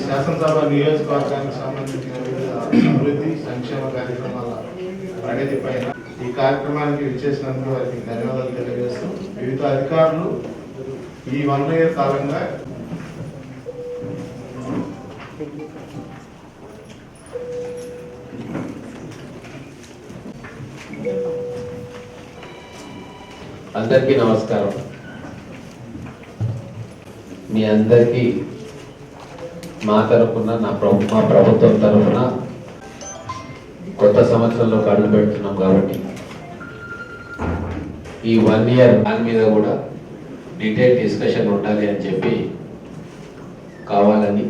శాసనసభ నియోజకవర్గానికి సంబంధించిన వివిధ అభివృద్ధి సంక్షేమ కార్యక్రమాల ప్రగతి పైన ఈ కార్యక్రమానికి విచ్చేసినందుకు వారికి ధన్యవాదాలు తెలియజేస్తూ వివిధ అధికారులు ఈ 1 year కాలంగా అందరికీ నమస్కారం. మీ అందరికీ మా తరఫున మా ప్రభుత్వం తరఫున కొత్త సంవత్సరంలో అడుగు పెడుతున్నాం కాబట్టి ఈ 1 year దాని మీద కూడా డీటెయిల్ డిస్కషన్ ఉండాలి అని చెప్పి కావాలని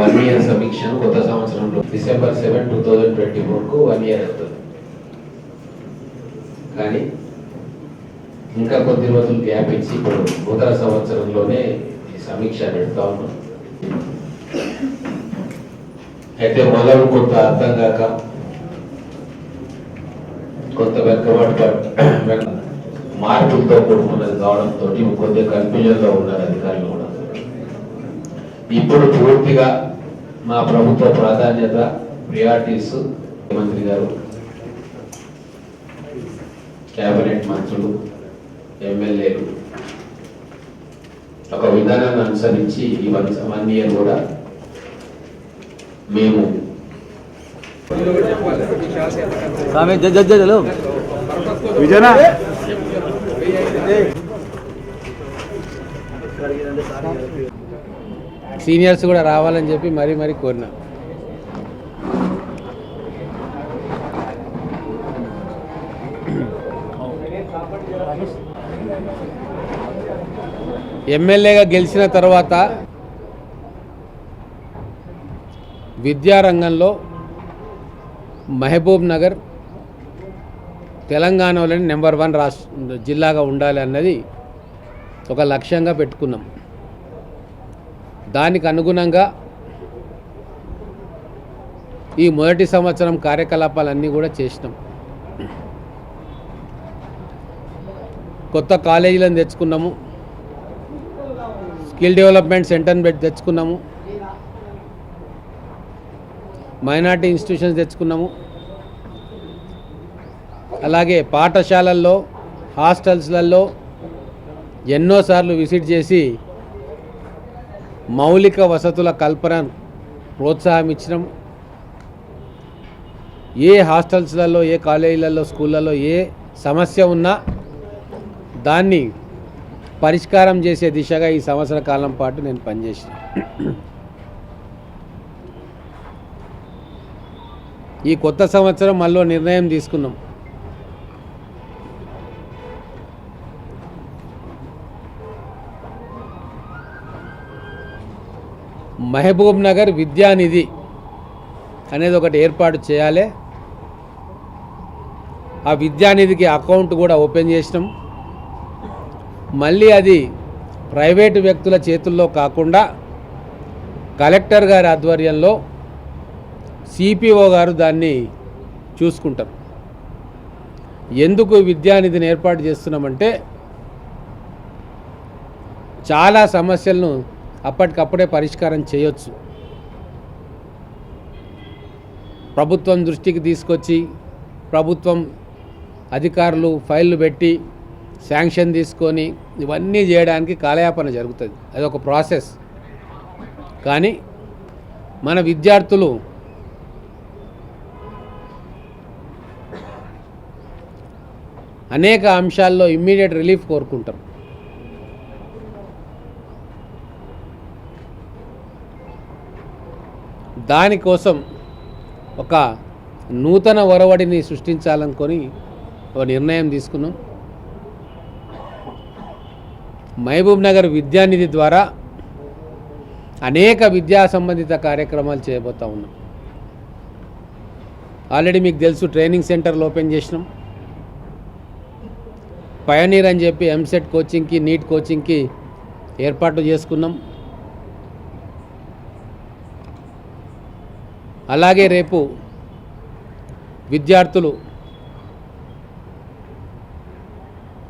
1 year సమీక్షను కొత్త సంవత్సరంలో December 7, 2024కు 1 year అవుతుంది. కానీ ఇంకా కొద్ది రోజులు గ్యాప్ ఇచ్చి ఇప్పుడు నూతన సంవత్సరంలోనే ఈ సమీక్ష పెడతా ఉన్నాం. అయితే మొదలు కొంత అర్థం కాక కొంత వెనుకబాటు మార్పులతో కూడుకున్నది కావడంతో కొద్దిగా కన్ఫ్యూజన్లో ఉన్నారు అధికారులు కూడా. ఇప్పుడు పూర్తిగా మా ప్రభుత్వ ప్రాధాన్యత ప్రియారిటీస్ ముఖ్యమంత్రి గారు, కేబినెట్ మంత్రులు, ఎమ్మెల్యేలు ఒక విధానాన్ని అనుసరించి ఈ 1 year కూడా మేము సీనియర్స్ కూడా రావాలని చెప్పి మరీ కోరినా. ఎమ్మెల్యేగా గెలిచిన తర్వాత విద్యారంగంలో మహబూబ్ నగర్ తెలంగాణలోని నెంబర్ 1 జిల్లాగా ఉండాలి అన్నది ఒక లక్ష్యంగా పెట్టుకున్నాం. దానికి అనుగుణంగా ఈ మొదటి సంవత్సరం కార్యకలాపాలన్నీ కూడా చేసినాం. కొత్త కాలేజీలను తెచ్చుకున్నాము, స్కిల్ డెవలప్మెంట్ సెంటర్ని తెచ్చుకున్నాము, మైనార్టీ ఇన్స్టిట్యూషన్స్ తెచ్చుకున్నాము. అలాగే పాఠశాలల్లో, హాస్టల్స్లలో ఎన్నోసార్లు విజిట్ చేసి మౌలిక వసతుల కల్పన ప్రోత్సాహం ఇచ్చినాం. ఏ హాస్టల్స్లలో, ఏ కాలేజీలలో, స్కూళ్ళలో ఏ సమస్య ఉన్నా దాన్ని పరిష్కారం చేసే దిశగా ఈ సంవత్సర కాలం పాటు నేను పనిచేసిన. ఈ కొత్త సంవత్సరం మళ్ళీ నిర్ణయం తీసుకున్నాం. మహబూబ్ నగర్ విద్యానిధి అనేది ఒకటి ఏర్పాటు చేయాలి. ఆ విద్యానిధికి అకౌంట్ కూడా ఓపెన్ చేసినాం. మళ్ళీ అది ప్రైవేటు వ్యక్తుల చేతుల్లో కాకుండా కలెక్టర్ గారి ఆధ్వర్యంలో సిపిఓ గారు దాన్ని చూసుకుంటారు. ఎందుకు విద్యానిధిని ఏర్పాటు చేస్తున్నామంటే చాలా సమస్యలను అప్పటికప్పుడే పరిష్కారం చేయొచ్చు. ప్రభుత్వం దృష్టికి తీసుకొచ్చి ప్రభుత్వం అధికారులు ఫైళ్ళు పెట్టి శాంక్షన్ తీసుకొని ఇవన్నీ చేయడానికి కాలయాపన జరుగుతుంది. అదొక ప్రాసెస్. కానీ మన విద్యార్థులు అనేక అంశాల్లో ఇమ్మీడియట్ రిలీఫ్ కోరుకుంటారు. దానికోసం ఒక నూతన ఒరవడిని సృష్టించాలనుకొని ఒక నిర్ణయం తీసుకున్నాం. మహబూబ్ నగర్ విద్యానిధి ద్వారా అనేక విద్యా సంబంధిత కార్యక్రమాలు చేయబోతూ ఉన్నాం. ఆల్రెడీ మీకు తెలుసు, ట్రైనింగ్ సెంటర్లు ఓపెన్ చేసినాం. పయనీర్ అని చెప్పి ఎంసెట్ కోచింగ్కి, నీట్ కోచింగ్కి ఏర్పాటు చేసుకున్నాం. అలాగే రేపు విద్యార్థులు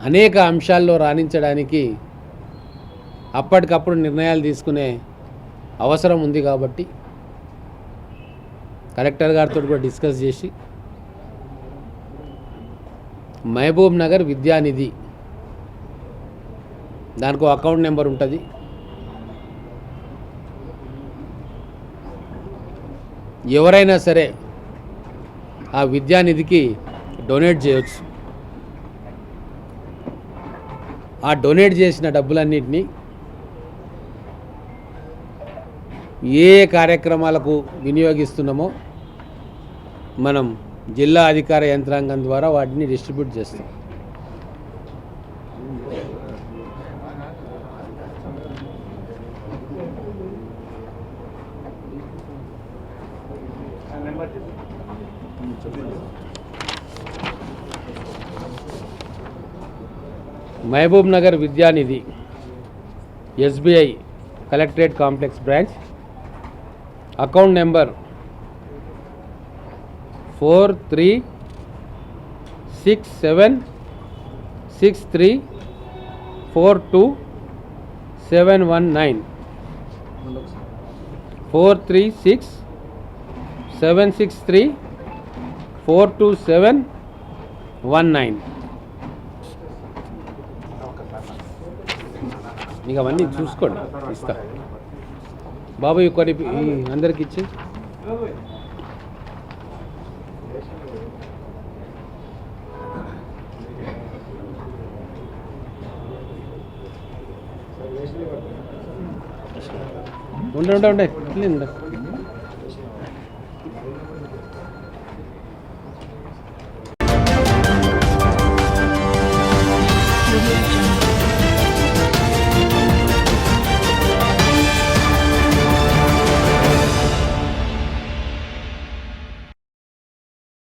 అనేక అంశాల్లో రాణించడానికి అప్పటికప్పుడు నిర్ణయాలు తీసుకునే అవసరం ఉంది కాబట్టి కలెక్టర్ గారితో కూడా డిస్కస్ చేసి మహబూబ్ నగర్ విద్యానిధి దానికి అకౌంట్ నెంబర్ ఉంటుంది, ఎవరైనా సరే ఆ విద్యానిధికి డొనేట్ చేయవచ్చు. ఆ డొనేట్ చేసిన డబ్బులన్నింటినీ ఏ కార్యక్రమాలకు వినియోగిస్తున్నామో మనం జిల్లా అధికార యంత్రాంగం ద్వారా వాటిని డిస్ట్రిబ్యూట్ చేస్తాం. Mahabubnagar Vidyanidhi SBI collectorate complex branch, account number 4367634271 4367634271 ఇక అవన్నీ చూసుకోండి, ఇస్తా బాబు. కొన్ని అందరికి ఇచ్చి ఉండే